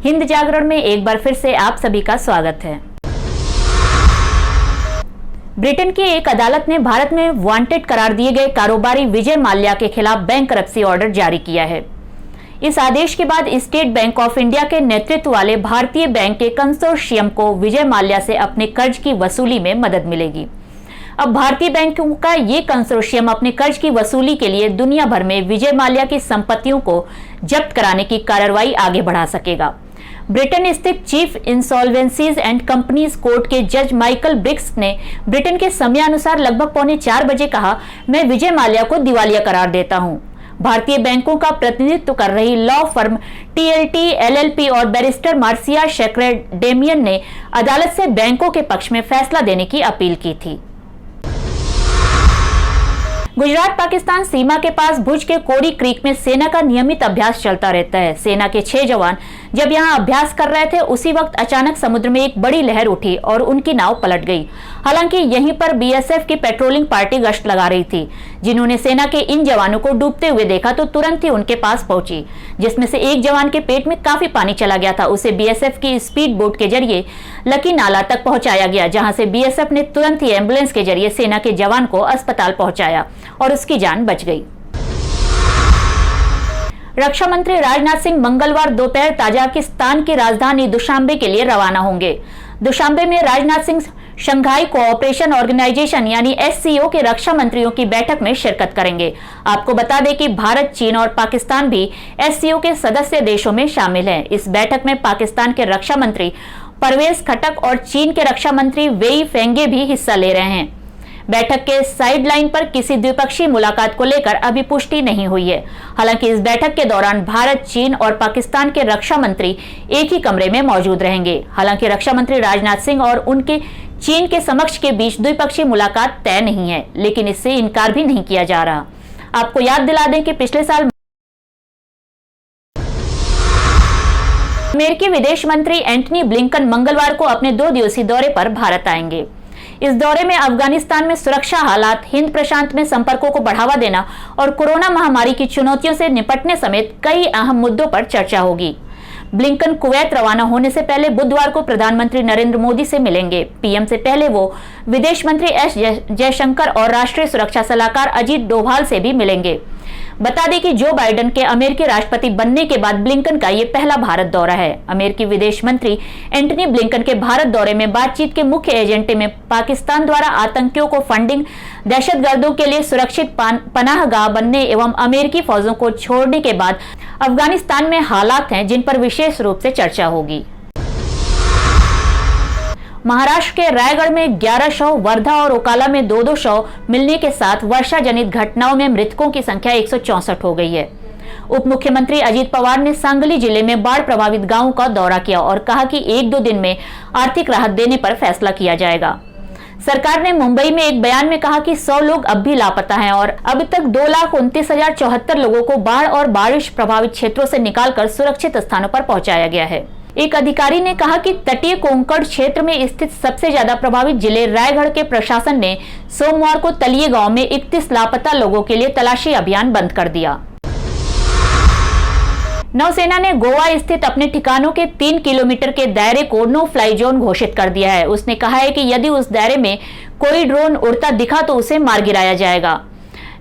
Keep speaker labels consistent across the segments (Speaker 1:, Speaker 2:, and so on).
Speaker 1: हिंद जागरण में एक बार फिर से आप सभी का स्वागत है। ब्रिटेन की एक अदालत ने भारत में वांटेड करार दिए गए कारोबारी विजय माल्या के खिलाफ बैंकरप्सी ऑर्डर जारी किया है। इस आदेश के बाद स्टेट बैंक ऑफ इंडिया के नेतृत्व वाले भारतीय बैंक के कंसोर्शियम को विजय माल्या से अपने कर्ज की वसूली में मदद मिलेगी। अब भारतीय बैंकों का ये कंसोर्शियम अपने कर्ज की वसूली के लिए दुनिया भर में विजय माल्या की संपत्तियों को जब्त कराने की कार्रवाई आगे बढ़ा सकेगा। ब्रिटेन स्थित चीफ इंसॉल्वेंसीज एंड कंपनीज कोर्ट के जज माइकल ब्रिक्स ने ब्रिटेन के समयानुसार लगभग 3:45 बजे कहा, मैं विजय माल्या को दिवालिया करार देता हूं। भारतीय बैंकों का प्रतिनिधित्व कर रही लॉ फर्म TLT LLP और बैरिस्टर मार्सिया शेक्रेडेमियन ने अदालत से बैंकों के पक्ष में फैसला देने की अपील की थी। गुजरात पाकिस्तान सीमा के पास भुज के कोरी क्रीक में सेना का नियमित अभ्यास चलता रहता है। सेना के 6 जवान जब यहां अभ्यास कर रहे थे, उसी वक्त अचानक समुद्र में एक बड़ी लहर उठी और उनकी नाव पलट गई। हालांकि यहीं पर BSF की पेट्रोलिंग पार्टी गश्त लगा रही थी, जिन्होंने सेना के इन जवानों को डूबते हुए देखा तो तुरंत ही उनके पास पहुंची, जिसमें से एक जवान के पेट में काफी पानी चला गया था। उसे BSF की स्पीड बोट के जरिए लकी नाला तक पहुंचाया गया, जहां से BSF ने तुरंत ही एम्बुलेंस के जरिए सेना के जवान को अस्पताल पहुंचाया और उसकी जान बच गई। रक्षा मंत्री राजनाथ सिंह मंगलवार दोपहर ताजिकिस्तान की राजधानी दुशांबे के लिए रवाना होंगे। दुशांबे में Rajnath Singh Shanghai Cooperation Organisation यानी SCO के रक्षा मंत्रियों की बैठक में शिरकत करेंगे। आपको बता दें कि भारत, चीन और पाकिस्तान भी SCO के सदस्य देशों में शामिल हैं। इस बैठक में पाकिस्तान के रक्षा मंत्री परवेज खटक और चीन के रक्षा मंत्री वेई फेंगे भी हिस्सा ले रहे हैं। बैठक के साइडलाइन पर किसी द्विपक्षीय मुलाकात को लेकर अभी पुष्टि नहीं हुई है। हालांकि इस बैठक के दौरान भारत, चीन और पाकिस्तान के रक्षा मंत्री एक ही कमरे में मौजूद रहेंगे। हालांकि रक्षा मंत्री राजनाथ सिंह और उनके चीन के समक्ष के बीच द्विपक्षीय मुलाकात तय नहीं है, लेकिन इससे इनकार भी नहीं किया जा रहा। आपको याद दिला दें कि पिछले साल अमेरिकी विदेश मंत्री एंटनी ब्लिंकन मंगलवार को अपने 2 दिवसीय दौरे पर भारत आएंगे। इस दौरे में अफगानिस्तान में सुरक्षा हालात, हिंद प्रशांत में संपर्कों को बढ़ावा देना और कोरोना महामारी की चुनौतियों से निपटने समेत कई अहम मुद्दों पर चर्चा होगी। ब्लिंकन कुवैत रवाना होने से पहले बुधवार को प्रधानमंत्री नरेंद्र मोदी से मिलेंगे। PM से पहले वो विदेश मंत्री S जयशंकर और राष्ट्रीय सुरक्षा सलाहकार अजीत डोभाल से भी मिलेंगे। बता दें कि जो बाइडेन के अमेरिकी राष्ट्रपति बनने के बाद ब्लिंकन का ये पहला भारत दौरा है। अमेरिकी विदेश मंत्री एंटनी ब्लिंकन के भारत दौरे में बातचीत के मुख्य एजेंडे में पाकिस्तान द्वारा आतंकियों को फंडिंग, दहशतगर्दों के लिए सुरक्षित पनाहगाह बनने एवं अमेरिकी फौजों को छोड़ने के बाद अफगानिस्तान में हालात हैं, जिन पर विशेष रूप से चर्चा होगी। महाराष्ट्र के रायगढ़ में 11 शव, वर्धा और ओकाला में 2-2 शव मिलने के साथ वर्षा जनित घटनाओं में मृतकों की संख्या 164 हो गई है। उप मुख्यमंत्री अजित पवार ने सांगली जिले में बाढ़ प्रभावित गांवों का दौरा किया और कहा कि 1-2 दिन में आर्थिक राहत देने पर फैसला किया जाएगा। सरकार ने मुंबई में एक बयान में कहा कि 100 लोग अब भी लापता हैं और अब तक 2,29,074 लोगों को बाढ़ और बारिश प्रभावित क्षेत्रों से निकालकर सुरक्षित स्थानों पर पहुंचाया गया है। एक अधिकारी ने कहा कि तटीय कोंकण क्षेत्र में स्थित सबसे ज्यादा प्रभावित जिले रायगढ़ के प्रशासन ने सोमवार को तलिये गांव में 31 लापता लोगों के लिए तलाशी अभियान बंद कर दिया। नौसेना ने गोवा स्थित अपने ठिकानों के 3 किलोमीटर के दायरे को नो फ्लाई जोन घोषित कर दिया है। उसने कहा है कि यदि उस दायरे में कोई ड्रोन उड़ता दिखा तो उसे मार गिराया जाएगा।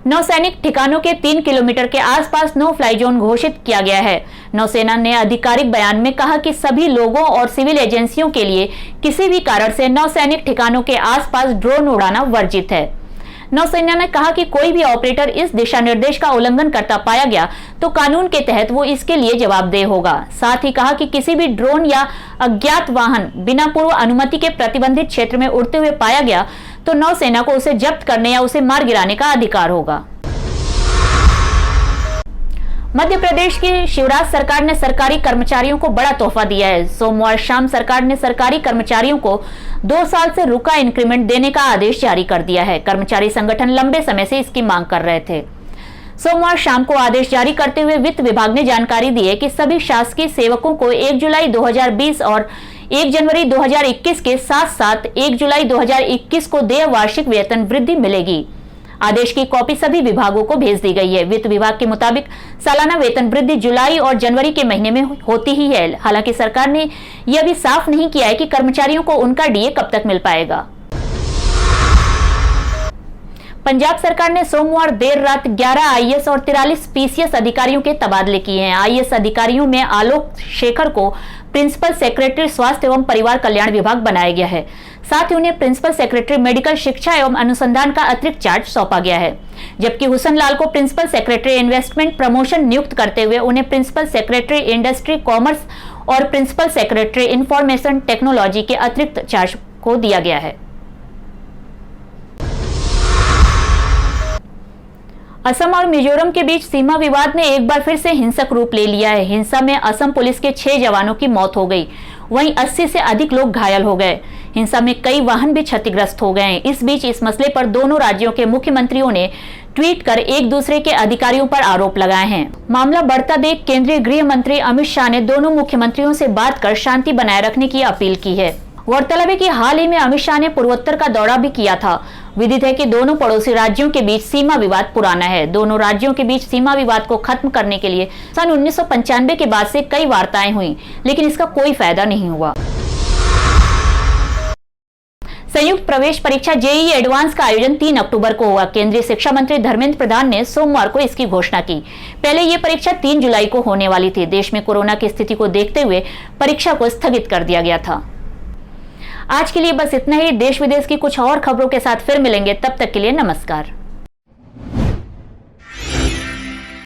Speaker 1: नौसैनिक ठिकानों के 3 किलोमीटर के आसपास नो फ्लाई जोन घोषित किया गया है। नौसेना ने आधिकारिक बयान में कहा कि सभी लोगों और सिविल एजेंसियों के लिए किसी भी कारण से नौसैनिक ठिकानों के आसपास ड्रोन उड़ाना वर्जित है। नौसेना ने कहा कि कोई भी ऑपरेटर इस दिशा निर्देश का उल्लंघन करता पाया गया तो कानून के तहत वो इसके लिए जवाबदेह होगा। साथ ही कहा कि किसी भी ड्रोन या अज्ञात वाहन बिना पूर्व अनुमति के प्रतिबंधित क्षेत्र में उड़ते हुए पाया गया तो नौसेना को उसे जब्त करने या उसे मार गिराने का अधिकार होगा। मध्य प्रदेश की शिवराज सरकार ने सरकारी कर्मचारियों को बड़ा तोहफा दिया है। सोमवार शाम सरकार ने सरकारी कर्मचारियों को 2 साल से रुका इंक्रीमेंट देने का आदेश जारी कर दिया है। कर्मचारी संगठन लंबे समय से इसकी मांग कर रहे थे। सोमवार शाम को आदेश जारी करते हुए वित्त विभाग ने जानकारी दी है कि सभी शासकीय सेवकों को 1 जुलाई 2020 और 1 जनवरी 2021 के साथ साथ 1 जुलाई 2021 को देय वार्षिक वेतन वृद्धि मिलेगी। आदेश की कॉपी सभी विभागों को भेज दी गई है। वित्त विभाग के मुताबिक सालाना वेतन वृद्धि जुलाई और जनवरी के महीने में होती ही है। हालांकि सरकार ने यह भी साफ नहीं किया है कि कर्मचारियों को उनका डीए कब तक मिल पाएगा। पंजाब सरकार ने सोमवार देर रात 11 आईएएस और 43 पीसीएस अधिकारियों के तबादले किए हैं। आईएएस अधिकारियों में आलोक शेखर को प्रिंसिपल सेक्रेटरी स्वास्थ्य एवं परिवार कल्याण विभाग बनाया गया है। साथ ही उन्हें प्रिंसिपल सेक्रेटरी मेडिकल शिक्षा एवं अनुसंधान का अतिरिक्त चार्ज सौंपा गया है, जबकि हुसन लाल को प्रिंसिपल सेक्रेटरी इन्वेस्टमेंट प्रमोशन नियुक्त करते हुए उन्हें प्रिंसिपल सेक्रेटरी इंडस्ट्री कॉमर्स और प्रिंसिपल सेक्रेटरी इंफॉर्मेशन टेक्नोलॉजी के अतिरिक्त चार्ज को दिया गया है। असम और मिजोरम के बीच सीमा विवाद ने एक बार फिर से हिंसक रूप ले लिया है। हिंसा में असम पुलिस के 6 जवानों की मौत हो गई, वहीं 80 से अधिक लोग घायल हो गए। हिंसा में कई वाहन भी क्षतिग्रस्त हो गए हैं। इस बीच इस मसले पर दोनों राज्यों के मुख्यमंत्रियों ने ट्वीट कर एक दूसरे के अधिकारियों पर आरोप लगाए हैं। मामला बढ़ता देख केंद्रीय गृह मंत्री अमित शाह ने दोनों मुख्यमंत्रियों से बात कर शांति बनाए रखने की अपील की है। गौरतलब है कि हाल ही में अमित शाह ने पूर्वोत्तर का दौरा भी किया था। विदित है कि दोनों पड़ोसी राज्यों के बीच सीमा विवाद पुराना है। दोनों राज्यों के बीच सीमा विवाद को खत्म करने के लिए सन 1995 के बाद से कई वार्ताएं हुई, लेकिन इसका कोई फायदा नहीं हुआ। संयुक्त प्रवेश परीक्षा जेईई एडवांस का आयोजन 3 अक्टूबर को होगा। केंद्रीय शिक्षा मंत्री धर्मेंद्र प्रधान ने सोमवार को इसकी घोषणा की। पहले ये परीक्षा 3 जुलाई को होने वाली थी। देश में कोरोना की स्थिति को देखते हुए परीक्षा को स्थगित कर दिया गया था। आज के लिए बस इतना ही। देश विदेश की कुछ और खबरों के साथ फिर मिलेंगे, तब तक के लिए नमस्कार।